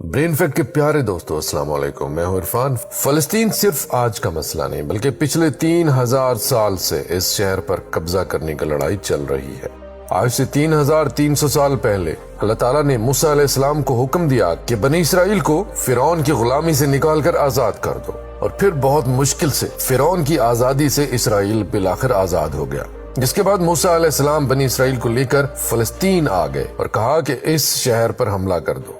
Brain fact کے پیارے دوستو السلام علیکم، میں ہوں عرفان۔ فلسطین صرف آج کا مسئلہ نہیں بلکہ پچھلے 3000 سال سے اس شہر پر قبضہ کرنے کی لڑائی چل رہی ہے۔ آج سے 3300 سال پہلے اللہ تعالیٰ نے موسیٰ علیہ السلام کو حکم دیا کہ بنی اسرائیل کو فرعون کی غلامی سے نکال کر آزاد کر دو، اور پھر بہت مشکل سے فرعون کی آزادی سے اسرائیل بالآخر آزاد ہو گیا۔ جس کے بعد موسیٰ علیہ السلام بنی اسرائیل کو لے کر فلسطین آ گئے اور کہا کہ اس شہر پر حملہ کر دو،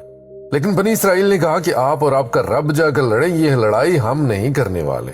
لیکن بنی اسرائیل نے کہا کہ آپ اور آپ کا رب جا کر لڑیں، یہ لڑائی ہم نہیں کرنے والے،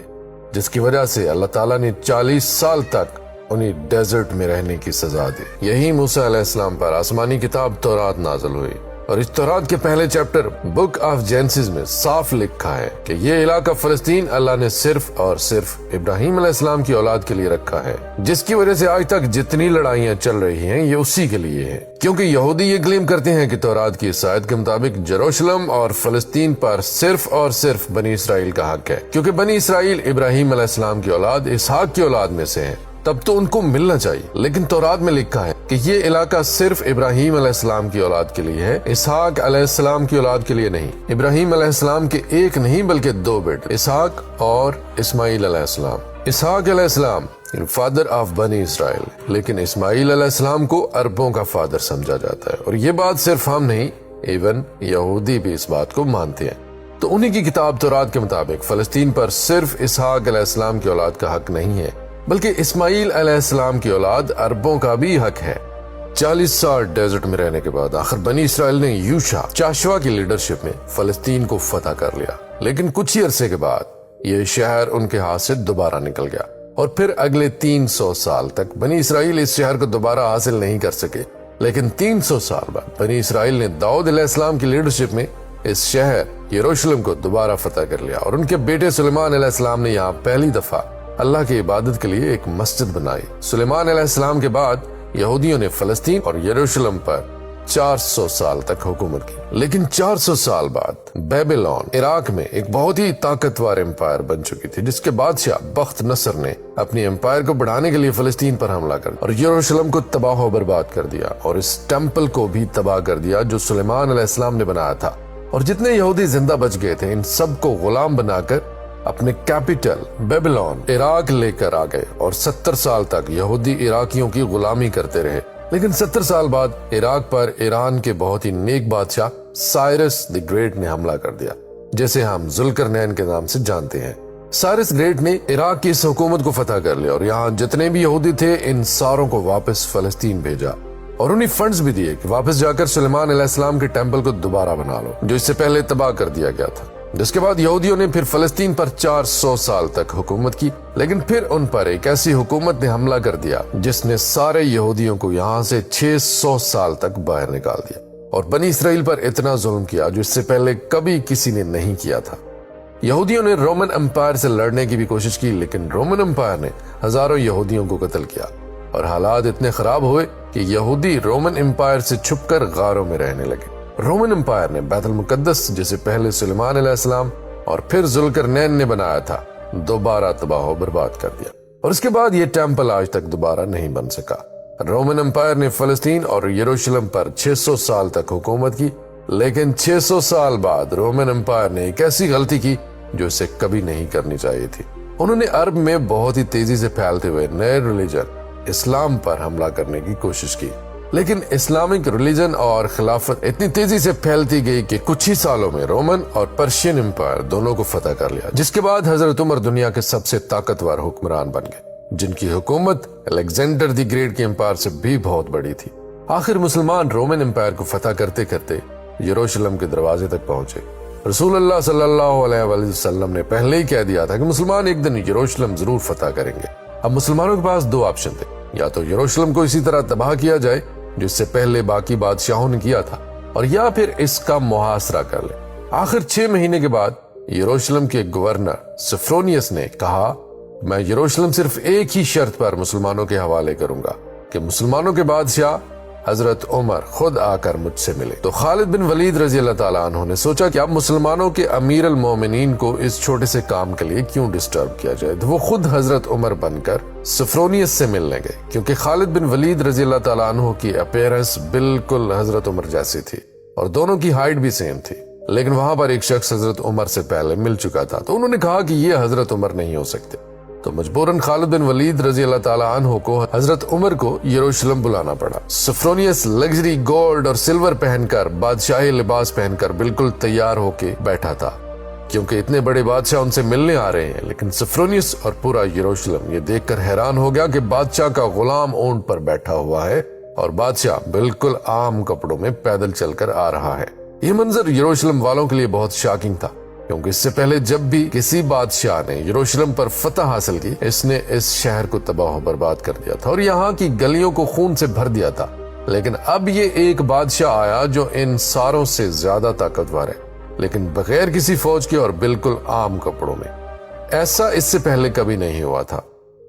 جس کی وجہ سے اللہ تعالیٰ نے 40 سال تک انہیں ڈیزرٹ میں رہنے کی سزا دی۔ یہی موسیٰ علیہ السلام پر آسمانی کتاب تورات نازل ہوئی، اور اس تورات کے پہلے چیپٹر بک آف جینسز میں صاف لکھا ہے کہ یہ علاقہ فلسطین اللہ نے صرف اور صرف ابراہیم علیہ السلام کی اولاد کے لیے رکھا ہے، جس کی وجہ سے آج تک جتنی لڑائیاں چل رہی ہیں یہ اسی کے لیے ہے، کیونکہ یہودی یہ کلیم کرتے ہیں کہ تورات کی اس آیت کے مطابق یروشلم اور فلسطین پر صرف اور صرف بنی اسرائیل کا حق ہے، کیونکہ بنی اسرائیل ابراہیم علیہ السلام کی اولاد اسحاق کی اولاد میں سے ہیں، تب تو ان کو ملنا چاہیے۔ لیکن تورات میں لکھا ہے کہ یہ علاقہ صرف ابراہیم علیہ السلام کی اولاد کے لیے ہے، اسحاق علیہ السلام کی اولاد کے لیے نہیں۔ ابراہیم علیہ السلام کے ایک نہیں بلکہ 2 بیٹے، اسحاق اور اسماعیل علیہ السلام۔ اسحاق علیہ السلام فادر آف بنی اسرائیل، لیکن اسماعیل علیہ السلام کو عربوں کا فادر سمجھا جاتا ہے، اور یہ بات صرف ہم نہیں، ایون یہودی بھی اس بات کو مانتے ہیں۔ تو انہی کی کتاب تورات کے مطابق فلسطین پر صرف اسحاق علیہ السلام کی اولاد کا حق نہیں ہے، بلکہ اسماعیل علیہ السلام کی اولاد عربوں کا بھی حق ہے۔ 40 سال ڈیزرٹ میں رہنے کے بعد آخر بنی اسرائیل نے یوشع چاشوا کی لیڈرشپ میں فلسطین کو فتح کر لیا، لیکن کچھ ہی عرصے کے بعد یہ شہر ان کے ہاتھ سے دوبارہ نکل گیا، اور پھر اگلے 300 سال تک بنی اسرائیل اس شہر کو دوبارہ حاصل نہیں کر سکے۔ لیکن 300 سال بعد بنی اسرائیل نے داؤد علیہ السلام کی لیڈرشپ میں اس شہر یروشلم کو دوبارہ فتح کر لیا، اور ان کے بیٹے سلیمان علیہ السلام نے یہاں پہلی دفعہ اللہ کی عبادت کے لیے ایک مسجد بنائی۔ سلیمان علیہ السلام کے بعد یہودیوں نے فلسطین اور یروشلم پر 400 سال تک حکومت کی، لیکن 400 سال بعد بیبلون عراق میں ایک بہت ہی طاقتور امپائر بن چکی تھی، جس کے بادشاہ بخت نصر نے اپنی امپائر کو بڑھانے کے لیے فلسطین پر حملہ کر اور یروشلم کو تباہ و برباد کر دیا، اور اس ٹیمپل کو بھی تباہ کر دیا جو سلیمان علیہ السلام نے بنایا تھا۔ اور جتنے یہودی زندہ بچ گئے تھے ان سب کو غلام بنا کر اپنے کیپٹل بیبلون عراق لے کر آ گئے، اور 70 سال تک یہودی عراقیوں کی غلامی کرتے رہے۔ لیکن 70 سال بعد عراق پر ایران کے بہت ہی نیک بادشاہ سائرس دی گریٹ نے حملہ کر دیا، جسے ہم ذوالقرنین کے نام سے جانتے ہیں۔ سائرس گریٹ نے عراق کی اس حکومت کو فتح کر لیا، اور یہاں جتنے بھی یہودی تھے ان ساروں کو واپس فلسطین بھیجا، اور انہیں فنڈز بھی دیے کہ واپس جا کر سلیمان علیہ السلام کے ٹیمپل کو دوبارہ بنا لو، جو اس سے پہلے تباہ کر دیا گیا تھا۔ جس کے بعد یہودیوں نے پھر فلسطین پر 400 سال تک حکومت کی، لیکن پھر ان پر ایک ایسی حکومت نے حملہ کر دیا جس نے سارے یہودیوں کو یہاں سے 600 سال تک باہر نکال دیا، اور بنی اسرائیل پر اتنا ظلم کیا جو اس سے پہلے کبھی کسی نے نہیں کیا تھا۔ یہودیوں نے رومن امپائر سے لڑنے کی بھی کوشش کی، لیکن رومن امپائر نے ہزاروں یہودیوں کو قتل کیا، اور حالات اتنے خراب ہوئے کہ یہودی رومن امپائر سے چھپ کر غاروں میں رہنے لگے۔ رومن امپائر نے بیت المقدس، جسے پہلے سلیمان علیہ السلام اور پھر ذوالقرنین نے بنایا تھا، دوبارہ تباہ و برباد کر دیا، اور اس کے بعد یہ ٹیمپل آج تک دوبارہ نہیں بن سکا۔ رومن امپائر نے فلسطین اور یروشلم پر 600 سال تک حکومت کی، لیکن 600 سال بعد رومن امپائر نے ایک ایسی غلطی کی جو اسے کبھی نہیں کرنی چاہیے تھی۔ انہوں نے عرب میں بہت ہی تیزی سے پھیلتے ہوئے نئے ریلیجن اسلام پر حملہ کرنے کی کوشش کی، لیکن اسلامک ریلیجن اور خلافت اتنی تیزی سے پھیلتی گئی کہ کچھ ہی سالوں میں رومن اور پرشین امپائر دونوں کو فتح کر لیا، جس کے بعد حضرت عمر دنیا کے سب سے طاقتور حکمران بن گئے، جن کی حکومت الیگزینڈر دی گریٹ کے امپائر سے بھی بہت بڑی تھی۔ آخر مسلمان رومن امپائر کو فتح کرتے کرتے یروشلم کے دروازے تک پہنچے۔ رسول اللہ صلی اللہ علیہ وآلہ وسلم نے پہلے ہی کہہ دیا تھا کہ مسلمان ایک دن یروشلم ضرور فتح کریں گے۔ اب مسلمانوں کے پاس 2 آپشن تھے، یا تو یروشلم کو اسی طرح تباہ کیا جائے جس سے پہلے باقی بادشاہوں نے کیا تھا، اور یا پھر اس کا محاصرہ کر لے۔ آخر 6 مہینے کے بعد یروشلم کے گورنر سفرونیس نے کہا، میں یروشلم صرف ایک ہی شرط پر مسلمانوں کے حوالے کروں گا کہ مسلمانوں کے بادشاہ حضرت عمر خود آ کر مجھ سے ملے۔ تو خالد بن ولید رضی اللہ تعالیٰ عنہ نے سوچا کہ اب مسلمانوں کے امیر المومنین کو اس چھوٹے سے کام کے لیے کیوں ڈسٹرب کیا جائے، تو وہ خود حضرت عمر بن کر سفرونیس سے ملنے گئے، کیونکہ خالد بن ولید رضی اللہ تعالیٰ عنہ کی اپیرنس بالکل حضرت عمر جیسی تھی، اور دونوں کی ہائٹ بھی سیم تھی۔ لیکن وہاں پر ایک شخص حضرت عمر سے پہلے مل چکا تھا، تو انہوں نے کہا کہ یہ حضرت عمر نہیں ہو سکتے، تو مجبوراً خالد بن ولید رضی اللہ تعالیٰ عنہ کو حضرت عمر کو یروشلم بلانا پڑا۔ سفرونیس لگژری گولڈ اور سلور پہن کر، بادشاہی لباس پہن کر بالکل تیار ہو کے بیٹھا تھا، کیونکہ اتنے بڑے بادشاہ ان سے ملنے آ رہے ہیں۔ لیکن سفرونیس اور پورا یروشلم یہ دیکھ کر حیران ہو گیا کہ بادشاہ کا غلام اونٹ پر بیٹھا ہوا ہے اور بادشاہ بالکل عام کپڑوں میں پیدل چل کر آ رہا ہے۔ یہ منظر یروشلم والوں کے لیے بہت شاکنگ تھا، کیونکہ اس سے پہلے جب بھی کسی بادشاہ نے یروشلم پر فتح حاصل کی، اس نے اس شہر کو تباہ و برباد کر دیا تھا اور یہاں کی گلیوں کو خون سے بھر دیا تھا۔ لیکن اب یہ ایک بادشاہ آیا جو ان ساروں سے زیادہ طاقتور ہے، لیکن بغیر کسی فوج کے اور بالکل عام کپڑوں میں۔ ایسا اس سے پہلے کبھی نہیں ہوا تھا۔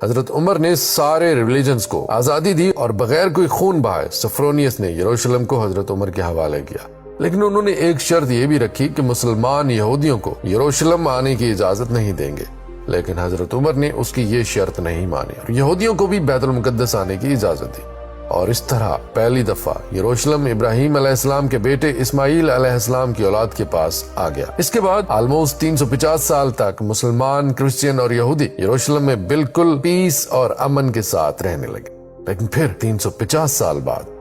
حضرت عمر نے سارے ریلیجنز کو آزادی دی اور بغیر کوئی خون بہائے سفرونیس نے یروشلم کو حضرت عمر کے حوالے کیا، لیکن انہوں نے ایک شرط یہ بھی رکھی کہ مسلمان یہودیوں کو یروشلم آنے کی اجازت نہیں دیں گے۔ لیکن حضرت عمر نے اس کی یہ شرط نہیں مانی اور یہودیوں کو بھی بیت المقدس آنے کی اجازت دی، اور اس طرح پہلی دفعہ یروشلم ابراہیم علیہ السلام کے بیٹے اسماعیل علیہ السلام کی اولاد کے پاس آ گیا۔ اس کے بعد آلموسٹ 350 سال تک مسلمان، کرسچین اور یہودی یروشلم میں بالکل پیس اور امن کے ساتھ رہنے لگے۔ لیکن پھر 350 سال بعد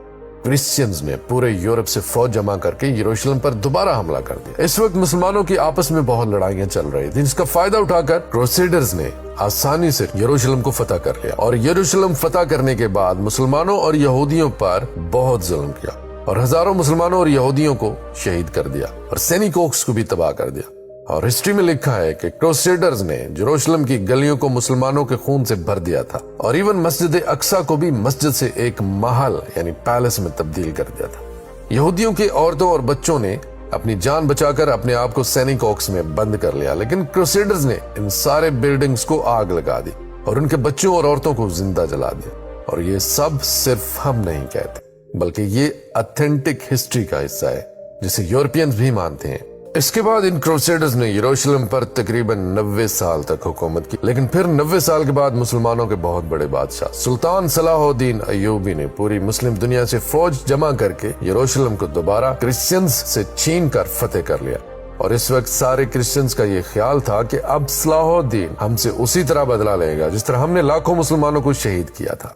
کرسچینز نے پورے یورپ سے فوج جمع کر کے یروشلم پر دوبارہ حملہ کر دیا۔ اس وقت مسلمانوں کی آپس میں بہت لڑائیاں چل رہی تھیں، جس کا فائدہ اٹھا کر کروسیڈرز نے آسانی سے یروشلم کو فتح کر لیا، اور یروشلم فتح کرنے کے بعد مسلمانوں اور یہودیوں پر بہت ظلم کیا اور ہزاروں مسلمانوں اور یہودیوں کو شہید کر دیا اور سینیکوکس کو بھی تباہ کر دیا۔ اور ہسٹری میں لکھا ہے کہ کروسیڈرز نے یروشلم کی گلیوں کو مسلمانوں کے خون سے بھر دیا تھا، اور ایون مسجد اقصی کو بھی مسجد سے ایک محل یعنی پیلس میں تبدیل کر دیا تھا۔ یہودیوں کے عورتوں اور بچوں نے اپنی جان بچا کر اپنے آپ کو سینیکوکس میں بند کر لیا، لیکن کروسیڈرز نے ان سارے بلڈنگز کو آگ لگا دی اور ان کے بچوں اور عورتوں کو زندہ جلا دیا۔ اور یہ سب صرف ہم نہیں کہتے، بلکہ یہ اتھینٹک ہسٹری کا حصہ ہے جسے یورپینز بھی مانتے ہیں۔ اس کے بعد ان کروسیڈرز نے یروشلم پر تقریباً 90 سال تک حکومت کی، لیکن پھر 90 سال کے بعد مسلمانوں کے بہت بڑے بادشاہ سلطان صلاح الدین ایوبی نے پوری مسلم دنیا سے فوج جمع کر کے یروشلم کو دوبارہ کرسچنز سے چھین کر فتح کر لیا۔ اور اس وقت سارے کرسچنز کا یہ خیال تھا کہ اب صلاح الدین ہم سے اسی طرح بدلہ لے گا جس طرح ہم نے لاکھوں مسلمانوں کو شہید کیا تھا۔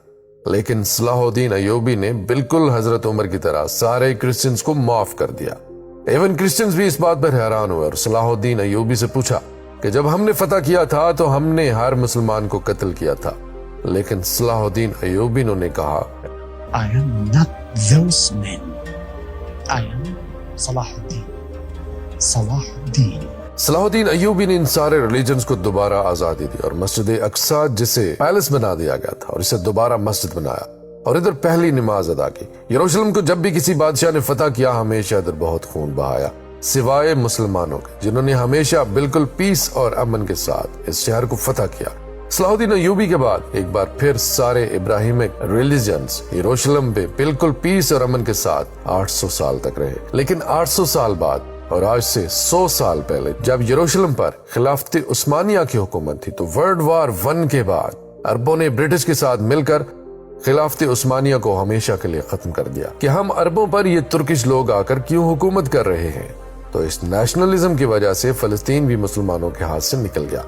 لیکن صلاح الدین ایوبی نے بالکل حضرت عمر کی طرح سارے کرسچنز کو معاف کر دیا۔ ایون کرسچنز بھی اس بات پر حیران ہوئے اور صلاح الدین ایوبی سے پوچھا کہ جب ہم نے فتح کیا تھا تو ہم نے ہر مسلمان کو قتل کیا تھا، لیکن صلاح الدین ایوبی نے کہا I am not those men. I am Salah Ad-Din. Salah Ad-Din. صلاح الدین ایوبی نے ان سارے ریلیجنز کو دوبارہ آزادی دی اور مسجد اقصی جسے پیلس بنا دیا گیا تھا اور اسے دوبارہ مسجد بنایا اور ادھر پہلی نماز ادا کی۔ یروشلم کو جب بھی کسی بادشاہ نے فتح کیا ہمیشہ ادھر بہت خون بہایا، سوائے مسلمانوں کے جنہوں نے ہمیشہ بالکل پیس اور امن کے ساتھ اس شہر کو فتح کیا۔ صلاح الدین ایوبی کے بعد ایک بار پھر سارے ابراہیمک ریلیجنز یروشلم پہ بالکل پیس اور امن کے ساتھ 800 سال تک رہے۔ لیکن 800 سال بعد اور آج سے 100 سال پہلے جب یروشلم پر خلافت عثمانیہ کی حکومت تھی، تو ورلڈ وار 1 کے بعد عربوں نے برٹش کے ساتھ مل کر خلافت عثمانیہ کو ہمیشہ کے لیے ختم کر دیا کہ ہم عربوں پر یہ ترکش لوگ آ کر کیوں حکومت کر رہے ہیں۔ تو اس نیشنلزم کی وجہ سے فلسطین بھی مسلمانوں کے ہاتھ سے نکل گیا۔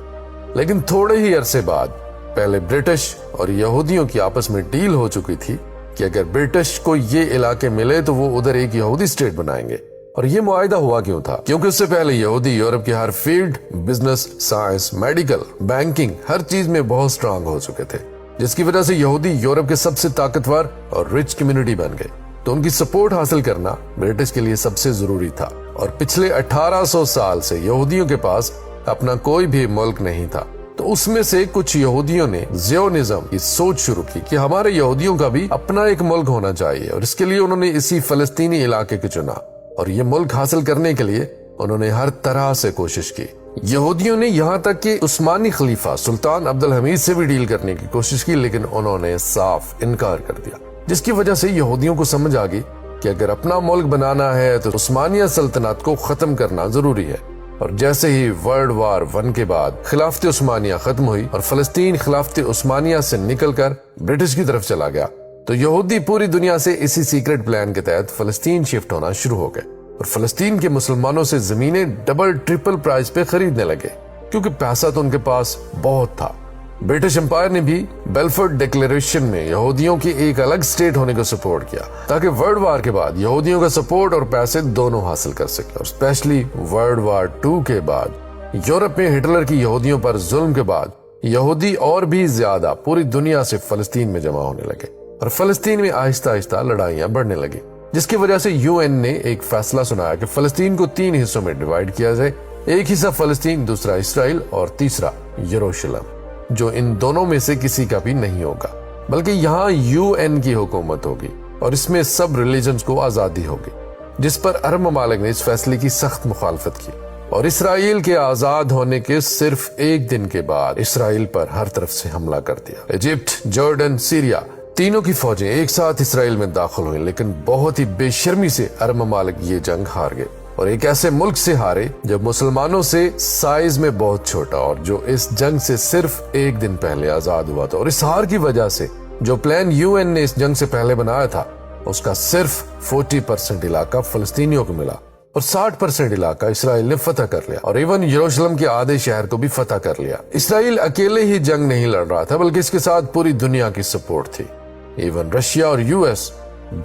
لیکن تھوڑے ہی عرصے بعد پہلے برٹش اور یہودیوں کی آپس میں ڈیل ہو چکی تھی کہ اگر برٹش کو یہ علاقے ملے تو وہ ادھر ایک یہودی اسٹیٹ بنائیں گے۔ اور یہ معاہدہ ہوا کیوں تھا؟ کیونکہ اس سے پہلے یہودی یورپ کے ہر field, business, science, medical, banking, ہر چیز میں بہت سٹرانگ ہو چکے تھے، جس کی وجہ سے یہودی یورپ کے سب سے طاقتور اور رچ کمیونٹی بن گئے۔ تو ان کی سپورٹ حاصل کرنا برٹش کے لیے سب سے ضروری تھا، اور پچھلے 1800 سال سے یہودیوں کے پاس اپنا کوئی بھی ملک نہیں تھا۔ تو اس میں سے کچھ یہودیوں نے زیونزم کی سوچ شروع کی کہ ہمارے یہودیوں کا بھی اپنا ایک ملک ہونا چاہیے، اور اس کے لیے انہوں نے اسی فلسطینی علاقے کو چنا، اور یہ ملک حاصل کرنے کے لیے انہوں نے ہر طرح سے کوشش کی۔ یہودیوں نے یہاں تک کہ عثمانی خلیفہ سلطان عبدالحمید سے بھی ڈیل کرنے کی کوشش کی، لیکن انہوں نے صاف انکار کر دیا، جس کی وجہ سے یہودیوں کو سمجھ آ گئی کہ اگر اپنا ملک بنانا ہے تو عثمانیہ سلطنت کو ختم کرنا ضروری ہے۔ اور جیسے ہی ورلڈ وار 1 کے بعد خلافت عثمانیہ ختم ہوئی اور فلسطین خلافت عثمانیہ سے نکل کر برٹش کی طرف چلا گیا، تو یہودی پوری دنیا سے اسی سیکرٹ پلان کے تحت فلسطین شفٹ ہونا شروع ہو گئے۔ اور فلسطین کے مسلمانوں سے زمینیں ڈبل ٹرپل پرائز پہ خریدنے لگے کیونکہ پیسہ تو ان کے پاس بہت تھا۔ برٹش امپائر نے بھی بیلفورڈ ڈیکلیریشن میں یہودیوں کی ایک الگ سٹیٹ ہونے کو سپورٹ کیا تاکہ ورلڈ وار کے بعد یہودیوں کا سپورٹ اور پیسے دونوں حاصل کر سکے، اور اسپیشلی ورلڈ وار 2 کے بعد یورپ میں ہٹلر کی یہودیوں پر ظلم کے بعد یہودی اور بھی زیادہ پوری دنیا سے فلسطین میں جمع ہونے لگے اور فلسطین میں آہستہ آہستہ لڑائیاں بڑھنے لگی، جس کی وجہ سے UN نے ایک فیصلہ سنایا کہ فلسطین کو 3 حصوں میں ڈیوائیڈ کیا جائے، ایک حصہ فلسطین، دوسرا اسرائیل اور تیسرا یروشلم، جو ان دونوں میں سے کسی کا بھی نہیں ہوگا بلکہ یہاں UN کی حکومت ہوگی اور اس میں سب ریلیجنز کو آزادی ہوگی، جس پر عرب ممالک نے اس فیصلے کی سخت مخالفت کی اور اسرائیل کے آزاد ہونے کے صرف ایک دن کے بعد اسرائیل پر ہر طرف سے حملہ کر دیا۔ ایجپٹ، جارڈن، سیریا، تینوں کی فوجیں ایک ساتھ اسرائیل میں داخل ہوئیں، لیکن بہت ہی بے شرمی سے عرب ممالک یہ جنگ ہار گئے اور ایک ایسے ملک سے ہارے جو مسلمانوں سے سائز میں بہت چھوٹا اور جو اس جنگ سے صرف ایک دن پہلے آزاد ہوا تھا، اور اس ہار کی وجہ سے جو پلان UN نے اس جنگ سے پہلے بنایا تھا اس کا صرف 40% علاقہ فلسطینیوں کو ملا اور 60% علاقہ اسرائیل نے فتح کر لیا، اور ایون یروشلم کے آدھے شہر کو بھی فتح کر لیا۔ اسرائیل اکیلے ہی جنگ نہیں لڑ رہا تھا بلکہ اس کے ساتھ پوری دنیا کی سپورٹ تھی، ایون رشیا اور US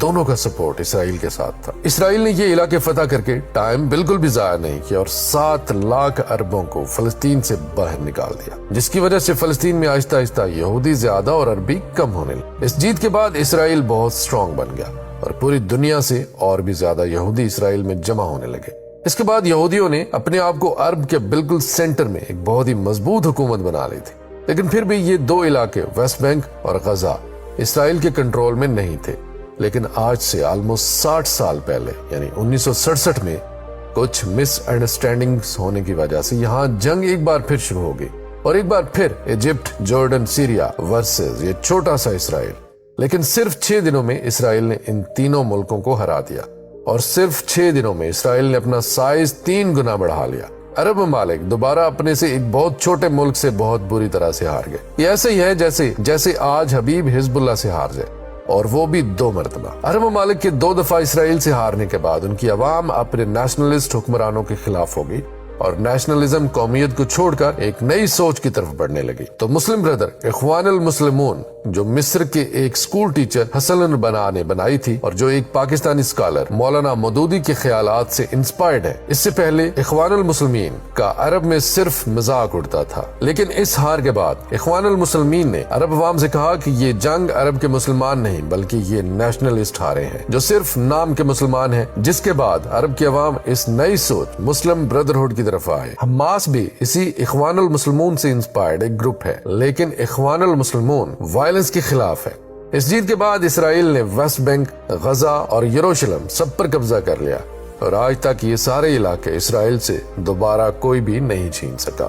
دونوں کا سپورٹ اسرائیل کے ساتھ تھا۔ اسرائیل نے یہ علاقے فتح کر کے ٹائم بالکل بھی ضائع نہیں کیا اور 7 لاکھ عربوں کو فلسطین سے باہر نکال دیا، جس کی وجہ سے فلسطین میں آہستہ آہستہ یہودی زیادہ اور عربی کم ہونے لگے۔ اس جیت کے بعد اسرائیل بہت سٹرونگ بن گیا اور پوری دنیا سے اور بھی زیادہ یہودی اسرائیل میں جمع ہونے لگے۔ اس کے بعد یہودیوں نے اپنے آپ کو عرب کے بالکل سینٹر میں ایک بہت ہی مضبوط حکومت بنا لی تھی، لیکن پھر بھی یہ 2 علاقے ویسٹ بینک اور غزہ اسرائیل کے کنٹرول میں نہیں تھے۔ لیکن آج سے آلموسٹ 60 سال پہلے یعنی 1967 میں کچھ مس انڈرسٹینڈنگز ہونے کی وجہ سے یہاں جنگ ایک بار پھر شروع ہو گئی اور ایک بار پھر ایجپٹ، جارڈن، سیریا ورسز یہ چھوٹا سا اسرائیل۔ لیکن صرف 6 دنوں میں اسرائیل نے ان تینوں ملکوں کو ہرا دیا اور صرف 6 دنوں میں اسرائیل نے اپنا سائز 3 گنا بڑھا لیا۔ عرب ممالک دوبارہ اپنے سے ایک بہت چھوٹے ملک سے بہت بری طرح سے ہار گئے۔ یہ ایسے ہی ہے جیسے آج حبیب حزب اللہ سے ہار جائے، اور وہ بھی 2 مرتبہ۔ عرب ممالک کے 2 دفعہ اسرائیل سے ہارنے کے بعد ان کی عوام اپنے نیشنلسٹ حکمرانوں کے خلاف ہو گئی اور نیشنلزم قومیت کو چھوڑ کر ایک نئی سوچ کی طرف بڑھنے لگی۔ تو مسلم بردر اخوان المسلمون جو مصر کے ایک سکول ٹیچر حسن البنا نے بنائی تھی اور جو ایک پاکستانی اسکالر مولانا مودودی کے خیالات سے انسپائرڈ ہے، اس سے پہلے اخوان المسلمین کا عرب میں صرف مذاق اڑتا تھا، لیکن اس ہار کے بعد اخوان المسلمین نے عرب عوام سے کہا کہ یہ جنگ عرب کے مسلمان نہیں بلکہ یہ نیشنلسٹ ہارے ہیں جو صرف نام کے مسلمان ہیں، جس کے بعد عرب کی عوام اس نئی سوچ مسلم بردرہڈ کی طرف آئے۔ حماس بھی اسی اخوان المسلمون سے انسپائرڈ ایک گروپ ہے، لیکن اخوان المسلمون وائلنس کے خلاف ہے۔ اس جیت کے بعد اسرائیل نے ویسٹ بینک، غزہ اور یروشلم سب پر قبضہ کر لیا اور آج تک یہ سارے علاقے اسرائیل سے دوبارہ کوئی بھی نہیں چھین سکا۔